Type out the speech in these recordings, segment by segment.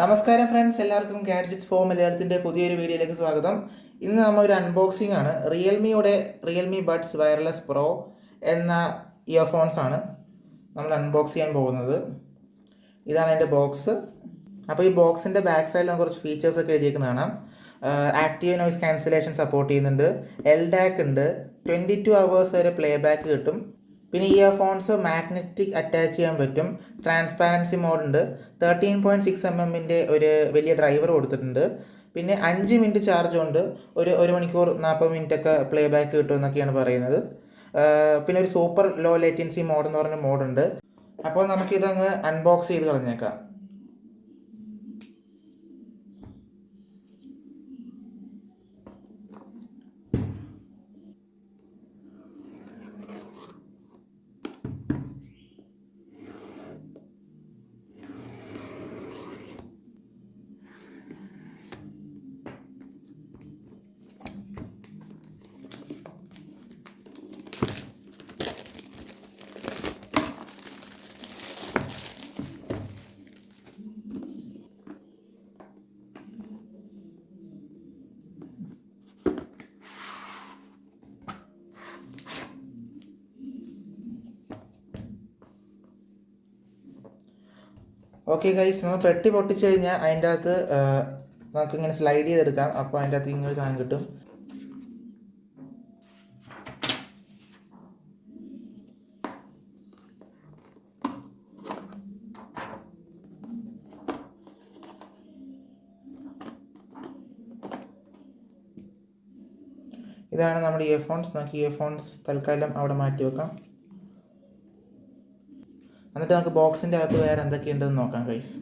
നമസ്കാരം ഫ്രണ്ട്സ്, എല്ലാവർക്കും gadgets four മലയാളത്തിൻ്റെ പുതിയൊരു വീഡിയോയിലേക്ക് സ്വാഗതം. ഇന്ന് നമ്മൾ ഒരു അൺബോക്സിംഗ് ആണ്. റിയൽമി ബഡ്സ് വയർലെസ് പ്രോ എന്ന ഇയർഫോൺസ് ആണ് നമ്മൾ അൺബോക്സ് ചെയ്യാൻ പോകുന്നത്. ഇതാണ് എൻ്റെ ബോക്സ്. അപ്പോൾ ഈ ബോക്സിൻ്റെ ബാക്ക് സൈഡിൽ നമുക്ക് കുറച്ച് ഫീച്ചേഴ്സ് ഒക്കെ എഴുതിയേക്കുന്നത് കാണാം. ആക്റ്റീവ് നോയ്സ് ക്യാൻസലേഷൻ സപ്പോർട്ട് ചെയ്യുന്നുണ്ട്, LDAC ഉണ്ട്, 22 hours വരെ പ്ലേ ബാക്ക് കിട്ടും. പിന്നെ ഇയർഫോൺസ് മാഗ്നറ്റിക് അറ്റാച്ച് ചെയ്യാൻ പറ്റും, ട്രാൻസ്പാരൻസി മോഡുണ്ട്, 13.6 mm ഒരു വലിയ ഡ്രൈവർ കൊടുത്തിട്ടുണ്ട്. പിന്നെ 5 മിനിറ്റ് ചാർജ് ഉണ്ട്, ഒരു മണിക്കൂർ 40 മിനിറ്റ് ഒക്കെ പ്ലേ ബാക്ക് കിട്ടുമെന്നൊക്കെയാണ് പറയുന്നത്. പിന്നെ ഒരു സൂപ്പർ ലോ ലേറ്റൻസി മോഡ് എന്ന് പറഞ്ഞ മോഡുണ്ട്. അപ്പോൾ നമുക്കിതങ്ങ് അൺബോക്സ് ചെയ്ത് കളഞ്ഞേക്കാം. ഓക്കെ ഗൈസ്, നമ്മൾ പെട്ടി പൊട്ടിച്ച് കഴിഞ്ഞാൽ അതിൻ്റെ അകത്ത് നമുക്കിങ്ങനെ സ്ലൈഡ് ചെയ്തെടുക്കാം. അപ്പോൾ അതിൻ്റെ അകത്ത് ഇങ്ങനൊരു സാധനം കിട്ടും. ഇതാണ് നമ്മുടെ ഇയർഫോൺസ്. നമുക്ക് ഇയർഫോൺസ് തൽക്കാലം അവിടെ മാറ്റി വെക്കാം. എന്നിട്ട് നമുക്ക് ബോക്സിൻ്റെ അകത്ത് വേറെ എന്തൊക്കെയുണ്ടെന്ന് നോക്കാം ഗൈസ്.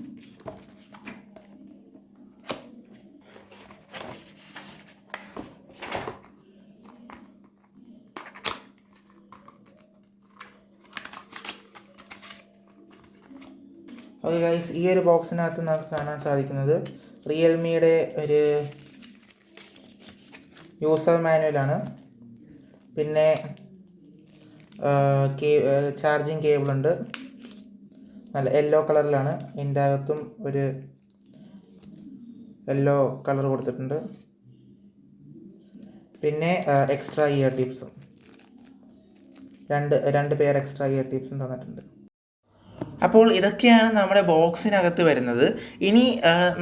ഓക്കെ ഗൈസ്, ഈ ഒരു ബോക്സിനകത്ത് നമുക്ക് കാണാൻ സാധിക്കുന്നത് റിയൽമിയുടെ ഒരു യൂസർ മാനുവലാണ്. പിന്നെ ചാർജിങ് കേബിളുണ്ട്, നല്ല യെല്ലോ കളറിലാണ്. ഇതിൻ്റെ അകത്തും ഒരു യെല്ലോ കളർ കൊടുത്തിട്ടുണ്ട്. പിന്നെ എക്സ്ട്രാ ഇയർ ടിപ്സും രണ്ട് പെയർ എക്സ്ട്രാ ഇയർ ടിപ്സും തന്നിട്ടുണ്ട്. അപ്പോൾ ഇതൊക്കെയാണ് നമ്മുടെ ബോക്സിനകത്ത് വരുന്നത്. ഇനി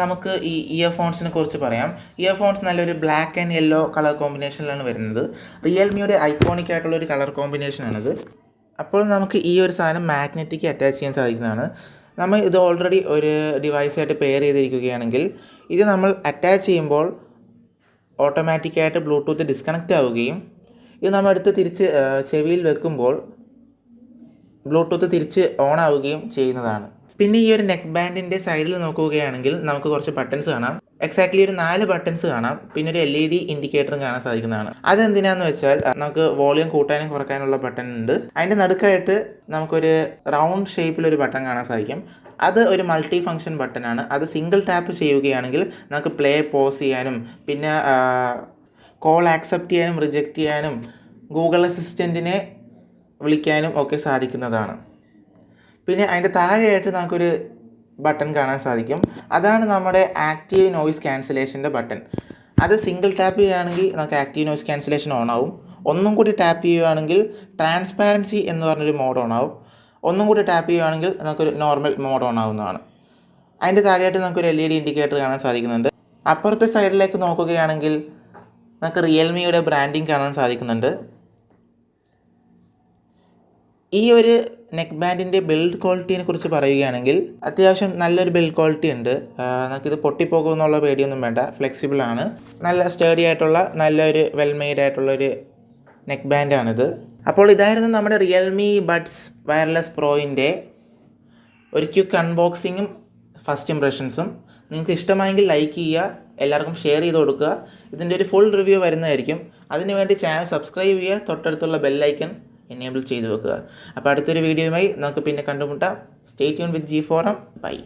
നമുക്ക് ഈ ഇയർഫോൺസിനെ കുറിച്ച് പറയാം. ഇയർഫോൺസ് നല്ലൊരു ബ്ലാക്ക് ആൻഡ് യെല്ലോ കളർ കോമ്പിനേഷനിലാണ് വരുന്നത്. റിയൽമിയുടെ ഐക്കോണിക് ആയിട്ടുള്ളൊരു കളർ കോമ്പിനേഷനാണിത്. അപ്പോൾ നമുക്ക് ഈ ഒരു സാധനം മാഗ്നറ്റിക് അറ്റാച്ച് ചെയ്യാൻ സാധിക്കുന്നതാണ്. നമ്മൾ ഇത് ഓൾറെഡി ഒരു ഡിവൈസായിട്ട് പെയർ ചെയ്തിരിക്കുകയാണെങ്കിൽ ഇത് നമ്മൾ അറ്റാച്ച് ചെയ്യുമ്പോൾ ഓട്ടോമാറ്റിക്കായിട്ട് ബ്ലൂടൂത്ത് ഡിസ്കണക്റ്റ് ആവുകയും ഇത് നമ്മൾ എടുത്ത് തിരിച്ച് ചെവിയിൽ വെക്കുമ്പോൾ ബ്ലൂടൂത്ത് തിരിച്ച് ഓൺ ആവുകയും ചെയ്യുന്നതാണ്. പിന്നെ ഈ ഒരു നെക്ക് ബാൻഡിൻ്റെ സൈഡിൽ നോക്കുകയാണെങ്കിൽ നമുക്ക് കുറച്ച് ബട്ടൺസ് കാണാം. എക്സാക്ട്ലി ഒരു 4 ബട്ടൺസ് കാണാം. പിന്നെ ഒരു LED ഇൻഡിക്കേറ്ററും കാണാൻ സാധിക്കുന്നതാണ്. അതെന്തിനാന്ന് വെച്ചാൽ നമുക്ക് വോളിയം കൂട്ടാനും കുറയ്ക്കാനുള്ള ബട്ടൺ ഉണ്ട്. അതിൻ്റെ നടുക്കായിട്ട് നമുക്കൊരു റൗണ്ട് ഷേപ്പിലൊരു ബട്ടൺ കാണാൻ സാധിക്കും. അത് ഒരു മൾട്ടി ഫങ്ഷൻ ബട്ടനാണ്. അത് സിംഗിൾ ടാപ്പ് ചെയ്യുകയാണെങ്കിൽ നമുക്ക് പ്ലേ പോസ് ചെയ്യാനും പിന്നെ കോൾ ആക്സെപ്റ്റ് ചെയ്യാനും റിജക്റ്റ് ചെയ്യാനും ഗൂഗിൾ അസിസ്റ്റൻറ്റിനെ വിളിക്കാനും ഒക്കെ സാധിക്കുന്നതാണ്. പിന്നെ അതിൻ്റെ താഴെയായിട്ട് നമുക്കൊരു ബട്ടൺ കാണാൻ സാധിക്കും. അതാണ് നമ്മുടെ ആക്റ്റീവ് നോയ്സ് ക്യാൻസലേഷൻ്റെ ബട്ടൺ. അത് സിംഗിൾ ടാപ്പ് ചെയ്യുകയാണെങ്കിൽ നമുക്ക് ആക്റ്റീവ് നോയ്സ് ക്യാൻസലേഷൻ ഓൺ ആവും. ഒന്നും കൂടി ടാപ്പ് ചെയ്യുകയാണെങ്കിൽ ട്രാൻസ്പാരൻസി എന്ന് പറഞ്ഞൊരു മോഡ് ഓൺ ആവും. ഒന്നും കൂടി ടാപ്പ് ചെയ്യുകയാണെങ്കിൽ നമുക്കൊരു നോർമൽ മോഡ് ഓൺ ആവുന്നതാണ്. അതിൻ്റെ താഴെയായിട്ട് നമുക്കൊരു LED ഇൻഡിക്കേറ്റർ കാണാൻ സാധിക്കുന്നുണ്ട്. അപ്പുറത്തെ സൈഡിലേക്ക് നോക്കുകയാണെങ്കിൽ നമുക്ക് റിയൽമിയുടെ ബ്രാൻഡിങ് കാണാൻ സാധിക്കുന്നുണ്ട്. ഈ ഒരു നെക്ക് ബാൻഡിൻ്റെ ബിൽഡ് ക്വാളിറ്റിയെ കുറിച്ച് പറയുകയാണെങ്കിൽ അത്യാവശ്യം നല്ലൊരു ബിൽഡ് ക്വാളിറ്റി ഉണ്ട്. നമുക്കിത് പൊട്ടിപ്പോകുമെന്നുള്ള പേടിയൊന്നും വേണ്ട, ഫ്ലെക്സിബിളാണ്. നല്ല സ്റ്റേഡി ആയിട്ടുള്ള നല്ലൊരു വെൽ മെയ്ഡ് ആയിട്ടുള്ളൊരു നെക്ക് ബാൻഡാണിത്. അപ്പോൾ ഇതായിരുന്നു നമ്മുടെ റിയൽമി ബഡ്സ് വയർലെസ് പ്രോയിൻ്റെ ഒരു ക്വിക്ക് അൺബോക്സിങ്ങും ഫസ്റ്റ് ഇംപ്രഷൻസും. നിങ്ങൾക്ക് ഇഷ്ടമായെങ്കിൽ ലൈക്ക് ചെയ്യുക, എല്ലാവർക്കും ഷെയർ ചെയ്ത് കൊടുക്കുക. ഇതിൻ്റെ ഒരു ഫുൾ റിവ്യൂ വരുന്നതായിരിക്കും. അതിനുവേണ്ടി ചാനൽ സബ്സ്ക്രൈബ് ചെയ്യുക, തൊട്ടടുത്തുള്ള ബെല്ലൈക്കൺ എനേബിൾ ചെയ്ത് വെക്കുക. അപ്പോൾ അടുത്തൊരു വീഡിയോയുമായി നമുക്ക് പിന്നെ കണ്ടുമുട്ടാം. Stay tune with G4M. By.